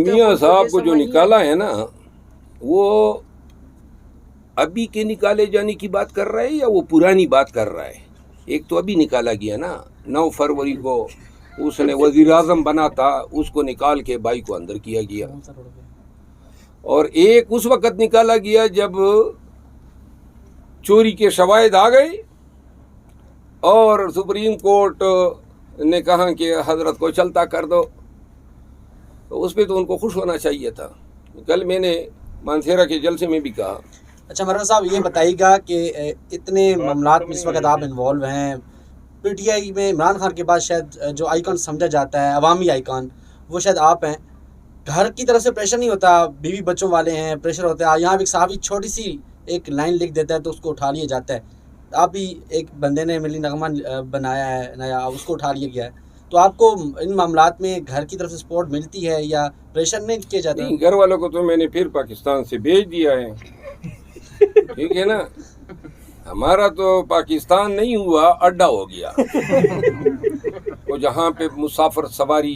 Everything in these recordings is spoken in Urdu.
میاں صاحب کو جو نکالا ہے نا وہ ابھی کے نکالے جانے کی بات کر رہا ہے یا وہ پرانی بات کر رہا ہے؟ ایک تو ابھی نکالا گیا نا 9 فروری کو اس نے وزیر اعظم بنا تھا، اس کو نکال کے بھائی کو اندر کیا گیا، اور ایک اس وقت نکالا گیا جب چوری کے شواہد آ گئے اور سپریم کورٹ نے کہا کہ حضرت کو چلتا کر دو، تو اس پہ تو ان کو خوش ہونا چاہیے تھا۔ کل میں نے مانسیرا کے جلسے میں بھی کہا۔ اچھا مولانا صاحب یہ بتائیے گا کہ اتنے معاملات میں اس وقت آپ انوالو ہیں، پی ٹی آئی میں عمران خان کے بعد شاید جو آئیکن سمجھا جاتا ہے عوامی آئیکن وہ شاید آپ ہیں، گھر کی طرف سے پریشر نہیں ہوتا؟ بیوی بچوں والے ہیں، پریشر ہوتا ہے، یہاں ایک صحافی چھوٹی سی ایک لائن لکھ دیتا ہے تو اس کو اٹھا لیا جاتا ہے، آپ بھی ایک بندے نے ملی نغمہ بنایا ہے نیا، اس کو اٹھا لیا گیا ہے، تو آپ کو ان معاملات میں گھر کی طرف سے سپورٹ ملتی ہے یا پریشر نہیں کیا جاتا؟ نہیں، گھر والوں کو تو میں نے پھر پاکستان سے بھیج دیا ہے، ٹھیک ہے نا، ہمارا تو پاکستان نہیں ہوا، اڈا ہو گیا، وہ جہاں پہ مسافر سواری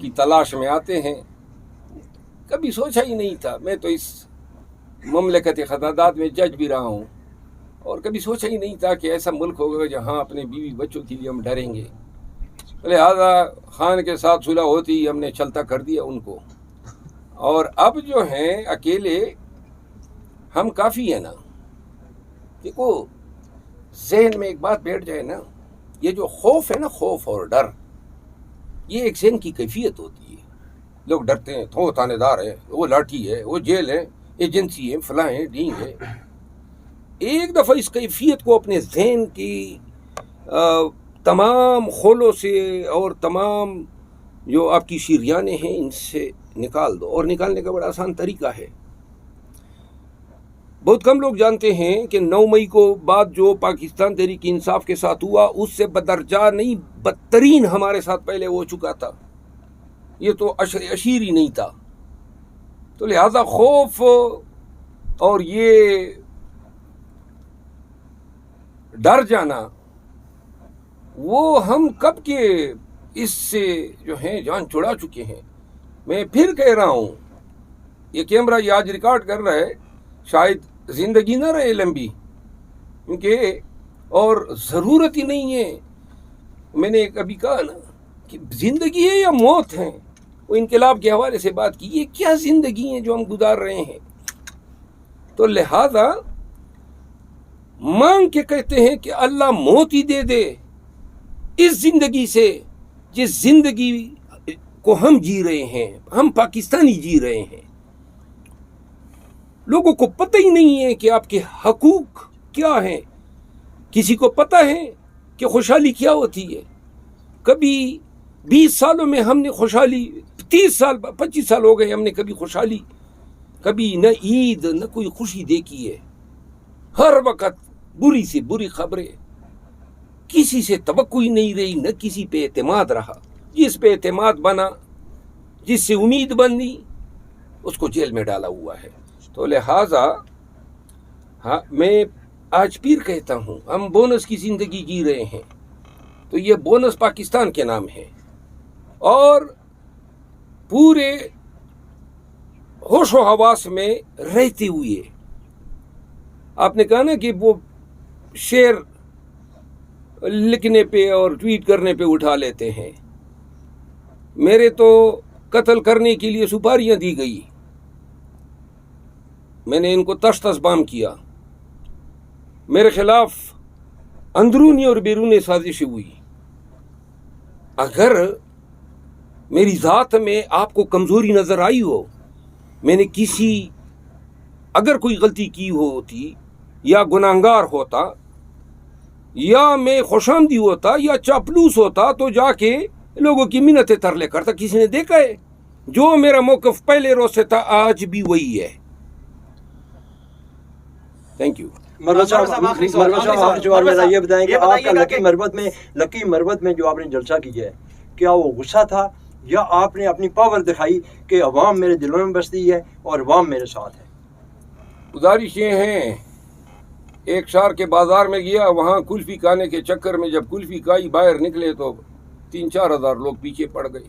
کی تلاش میں آتے ہیں۔ کبھی سوچا ہی نہیں تھا، میں تو اس مملکت خدادات میں جج بھی رہا ہوں، اور کبھی سوچا ہی نہیں تھا کہ ایسا ملک ہوگا جہاں اپنے بیوی بچوں کے لیے ہم ڈریں گے، لہذا خان کے ساتھ صلح ہوتی ہی ہم نے چلتا کر دیا ان کو، اور اب جو ہیں اکیلے ہم کافی ہیں نا۔ دیکھو ذہن میں ایک بات بیٹھ جائے نا، یہ جو خوف ہے نا، خوف اور ڈر، یہ ایک ذہن کی کیفیت ہوتی ہے۔ لوگ ڈرتے ہیں، تو تانے دار ہے، وہ لاٹھی ہے، وہ جیل ہے، ایجنسی ہے، فلاں ہے، ڈینگ ہے۔ ایک دفعہ اس کیفیت کو اپنے ذہن کی تمام خولوں سے اور تمام جو آپ کی شریانیں ہیں ان سے نکال دو، اور نکالنے کا بڑا آسان طریقہ ہے۔ بہت کم لوگ جانتے ہیں کہ 9 مئی کو بعد جو پاکستان تحریک انصاف کے ساتھ ہوا اس سے بدرجہ نہیں بدترین ہمارے ساتھ پہلے ہو چکا تھا، یہ تو اشیر ہی نہیں تھا۔ تو لہذا خوف اور یہ ڈر جانا، وہ ہم کب کے اس سے جو ہیں جان چھڑا چکے ہیں۔ میں پھر کہہ رہا ہوں، یہ کیمرہ یہ آج ریکارڈ کر رہا ہے، شاید زندگی نہ رہے لمبی، کیونکہ اور ضرورت ہی نہیں ہے۔ میں نے کبھی کہا نا کہ زندگی ہے یا موت ہے، وہ انقلاب کے حوالے سے بات کی، یہ کیا زندگی ہے جو ہم گزار رہے ہیں۔ تو لہذا مانگ کے کہتے ہیں کہ اللہ موت ہی دے دے اس زندگی سے جس زندگی کو ہم جی رہے ہیں، ہم پاکستانی جی رہے ہیں۔ لوگوں کو پتہ ہی نہیں ہے کہ آپ کے حقوق کیا ہیں، کسی کو پتہ ہے کہ خوشحالی کیا ہوتی ہے؟ کبھی 20 سالوں میں ہم نے خوشحالی، 30 سال 25 سال ہو گئے ہم نے کبھی خوشحالی، کبھی نہ عید نہ کوئی خوشی دیکھی ہے۔ ہر وقت بری سے بری خبریں، کسی سے توقع ہی نہیں رہی، نہ کسی پہ اعتماد رہا۔ جس پہ اعتماد بنا، جس سے امید بنی، اس کو جیل میں ڈالا ہوا ہے۔ تو لہٰذا میں آج پھر کہتا ہوں، ہم بونس کی زندگی جی رہے ہیں، تو یہ بونس پاکستان کے نام ہے، اور پورے ہوش و حواس میں رہتے ہوئے آپ نے کہا نا کہ وہ شعر لکھنے پہ اور ٹویٹ کرنے پہ اٹھا لیتے ہیں۔ میرے تو قتل کرنے کے لیے سپاریاں دی گئی، میں نے ان کو تش تش بام کیا، میرے خلاف اندرونی اور بیرونی سازشیں ہوئی۔ اگر میری ذات میں آپ کو کمزوری نظر آئی ہو، میں نے اگر کوئی غلطی کی ہوتی یا گناہگار ہوتا یا میں خوشامدی ہوتا یا چاپلوس ہوتا تو جا کے لوگوں کی منتیں ترلے کرتا۔ کسی نے دیکھا ہے؟ جو میرا موقف پہلے روز سے تھا آج بھی وہی ہے۔ Thank you. مولانا صاحب آپ جواب میرا یہ بتائیں کہ آپ کا لکی مروت میں جو آپ نے جلسہ کیا ہے، کیا وہ غصہ تھا یا آپ نے اپنی پاور دکھائی کہ عوام میرے دلوں میں بستی ہے اور عوام میرے ساتھ ہے؟ گزارش یہ ہیں، ایک شہر کے بازار میں گیا، وہاں کلفی کھانے کے چکر میں جب کلفی کھائی باہر نکلے تو 3-4 ہزار لوگ پیچھے پڑ گئے۔